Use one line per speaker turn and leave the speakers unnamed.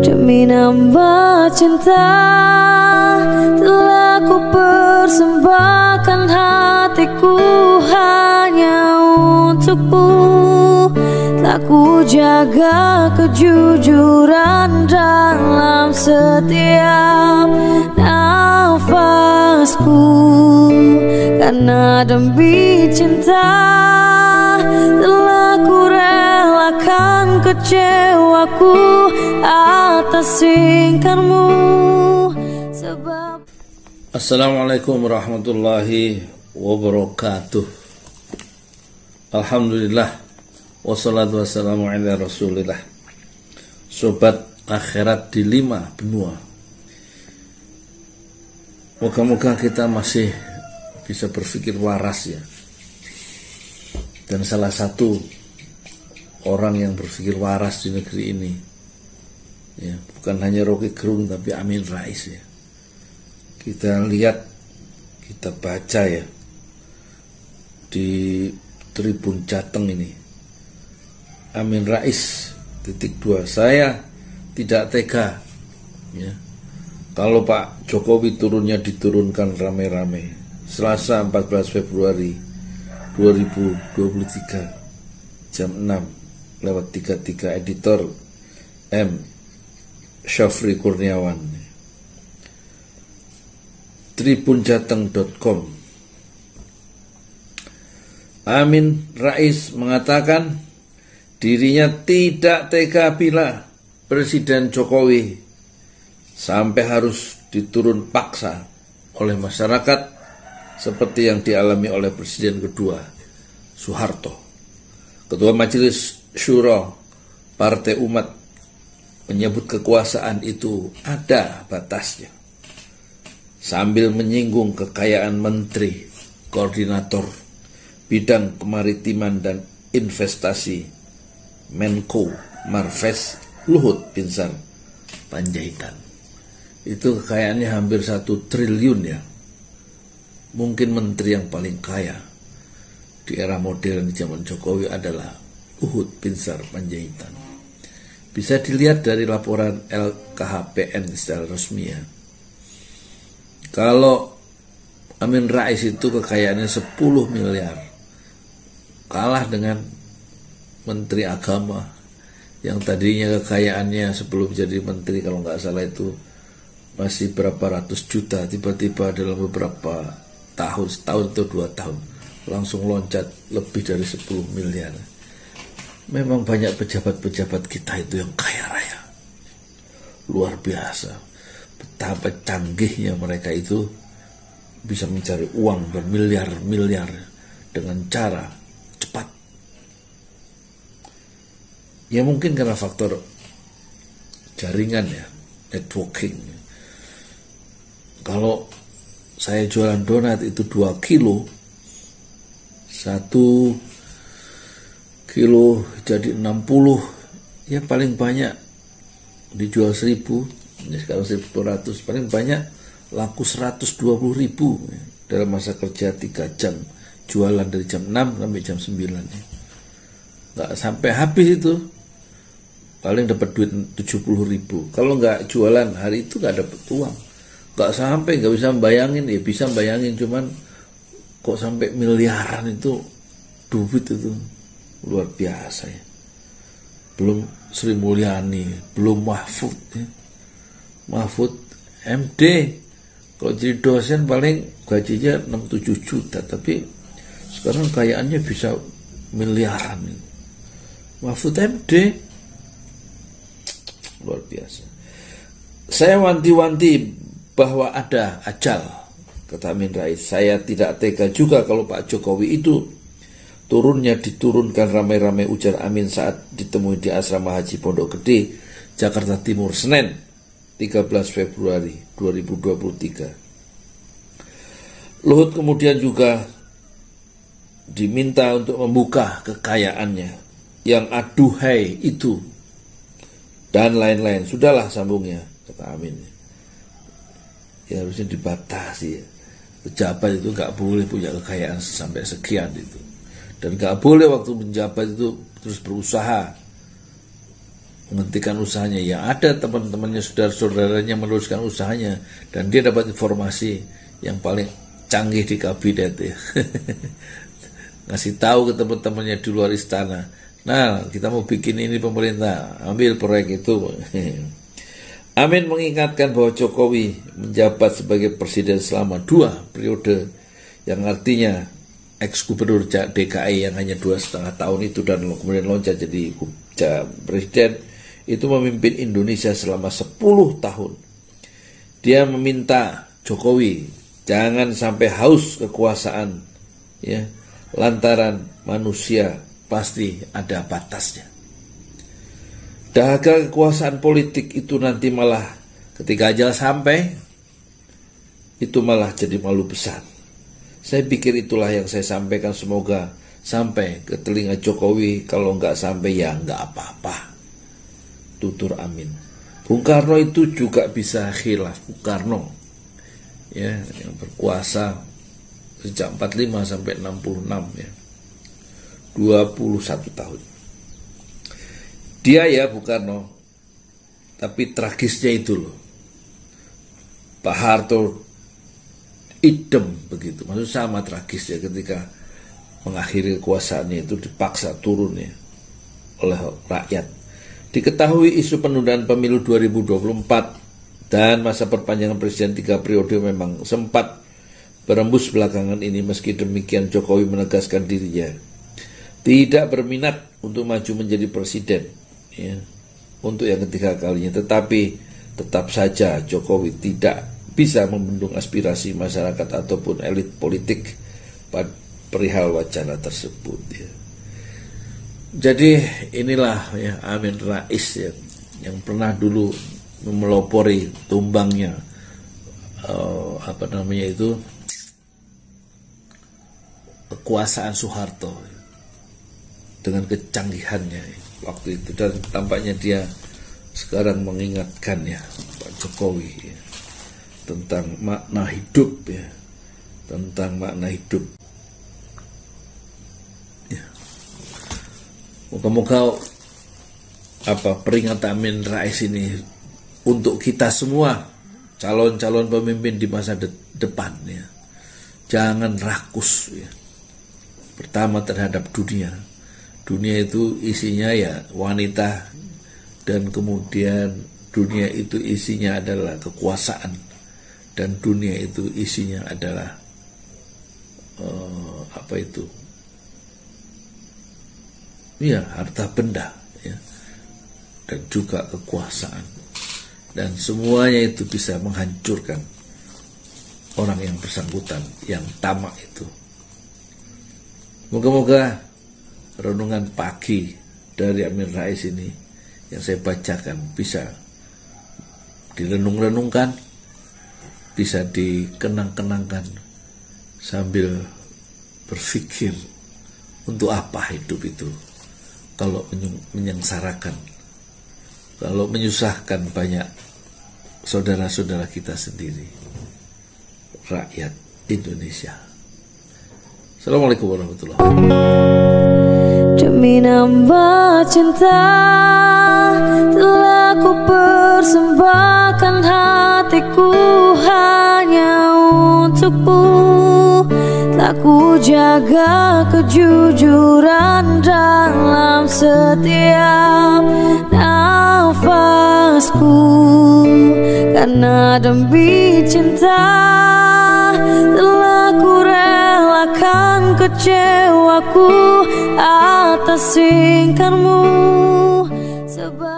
Demi nambah cinta telah ku persembahkan hatiku hanya untukmu. Telah ku jaga kejujuran dalam setiap nafasku, karena demi cinta telah ku relakan kecewaku atas ingkarmu. Sebab
Assalamualaikum warahmatullahi wabarakatuh. Alhamdulillah, wassalatu wassalamu ala rasulillah. Sobat akhirat di 5 benua, moga-moga kita masih bisa berpikir waras ya. Dan salah satu orang yang berpikir waras di negeri ini ya, bukan hanya Rocky Gerung tapi Amin Rais ya. Kita lihat, kita baca ya di Tribun Jateng ini, Amin Rais _2, saya tidak tega ya kalau Pak Jokowi turunnya diturunkan rame-rame. Selasa 14 Februari 2023 jam 6:33, editor M. Syafri Kurniawan, tribunjateng.com. Amin Rais mengatakan dirinya tidak tega bila Presiden Jokowi sampai harus diturun paksa oleh masyarakat seperti yang dialami oleh Presiden kedua Soeharto. Ketua Majelis Syuro Partai Umat menyebut kekuasaan itu ada batasnya, sambil menyinggung kekayaan Menteri Koordinator Bidang Kemaritiman dan Investasi Menko Marves Luhut Binsar Panjaitan. Itu kekayaannya hampir 1 triliun ya. Mungkin menteri yang paling kaya di era modern di zaman Jokowi adalah Luhut Binsar Panjaitan. Bisa dilihat dari laporan LKHPN secara resmi ya. Kalau Amin Rais itu kekayaannya 10 miliar, kalah dengan Menteri Agama yang tadinya kekayaannya sebelum jadi menteri kalau nggak salah itu masih berapa ratus juta, tiba-tiba dalam beberapa tahun, setahun atau 2 tahun langsung loncat lebih dari 10 miliar. Memang banyak pejabat-pejabat kita itu yang kaya raya, luar biasa. Betapa canggihnya mereka itu bisa mencari uang bermiliar-miliar dengan cara cepat. Ya mungkin karena faktor jaringan ya, networking. Kalau saya jualan donat itu 2 kilo, 1 kilo jadi 60, ya paling banyak dijual 1.000, ya sekarang 1.200, paling banyak laku 120.000 ya, dalam masa kerja 3 jam, jualan dari jam 6 sampai jam 9 ya. Nggak sampai habis itu, paling dapat duit 70.000. Kalau nggak jualan hari itu nggak dapat uang, nggak sampai, nggak bisa bayangin. Ya bisa bayangin, cuman kok sampai miliaran itu duit itu luar biasa ya. Belum Sri Mulyani, belum Mahfud ya. Mahfud MD kalau jadi dosen paling gajinya 6-7 juta, tapi sekarang kayaannya bisa miliaran ya. Mahfud MD luar biasa. Saya wanti-wanti bahwa ada ajal, kata Amin Rais. Saya tidak tega juga kalau Pak Jokowi itu turunnya diturunkan ramai-ramai, ujar Amin saat ditemui di Asrama Haji Pondok Gede, Jakarta Timur, Senin 13 Februari 2023. Luhut kemudian juga diminta untuk membuka kekayaannya yang aduhai itu dan lain-lain. Sudahlah, sambungnya, kata Amin. Ya harusnya dibatasi ya. Pejabat itu nggak boleh punya kekayaan sampai sekian itu. Dan nggak boleh waktu menjabat itu terus berusaha menghentikan usahanya. Ya ada teman-temannya, saudara-saudaranya meneruskan usahanya, dan dia dapat informasi yang paling canggih di kabinet ya. Ngasih tahu ke teman-temannya di luar istana, nah kita mau bikin ini pemerintah, ambil proyek itu. Amin mengingatkan bahwa Jokowi menjabat sebagai presiden selama 2 periode, yang artinya ex-gubernur DKI yang hanya 2,5 tahun itu dan kemudian loncat jadi presiden, itu memimpin Indonesia selama 10 tahun. Dia meminta Jokowi jangan sampai haus kekuasaan, ya, lantaran manusia pasti ada batasnya. Dahaga kekuasaan politik itu nanti malah ketika ajal sampai, itu malah jadi malu besar. Saya pikir itulah yang saya sampaikan, semoga sampai ke telinga Jokowi. Kalau nggak sampai ya nggak apa-apa, tutur amin. Bung Karno itu juga bisa khilaf. Bung Karno ya, yang berkuasa sejak 45 sampai 66 ya, 21 tahun. Dia ya Bung Karno, tapi tragisnya itu loh, Pak Harto idem begitu, maksud sama tragisnya ketika mengakhiri kekuasaannya itu dipaksa turun ya oleh rakyat. Diketahui isu penundaan pemilu 2024 dan masa perpanjangan presiden 3 periode memang sempat berembus belakangan ini. Meski demikian Jokowi menegaskan dirinya tidak berminat untuk maju menjadi presiden ya, untuk yang ketiga kalinya. Tetapi tetap saja Jokowi tidak bisa membendung aspirasi masyarakat ataupun elit politik pada perihal wacana tersebut ya. Jadi inilah ya Amin Rais ya, yang pernah dulu melopori tumbangnya kekuasaan Soeharto dengan kecanggihannya waktu itu, dan tampaknya dia sekarang mengingatkan ya Pak Jokowi ya, tentang makna hidup ya, tentang makna hidup ya. Moga-moga peringatan Amin Rais ini untuk kita semua calon-calon pemimpin di masa depan ya. Jangan rakus ya. Pertama terhadap dunia. Dunia itu isinya ya wanita, dan kemudian dunia itu isinya adalah kekuasaan, dan dunia itu isinya adalah harta benda ya, dan juga kekuasaan, dan semuanya itu bisa menghancurkan orang yang bersangkutan, yang tamak itu. Moga-moga renungan pagi dari Amin Rais ini yang saya bacakan bisa direnung-renungkan, bisa dikenang-kenangkan sambil berpikir untuk apa hidup itu kalau menyengsarakan, kalau menyusahkan banyak saudara-saudara kita sendiri, rakyat Indonesia. Assalamualaikum warahmatullahi wabarakatuh.
Demi nambah cinta telah ku persembahkan hatiku hanya untukmu. Telah ku jaga kejujuran dalam setiap nafasku, karena demi cinta telah ku relakan kecewaku atas singkarmu.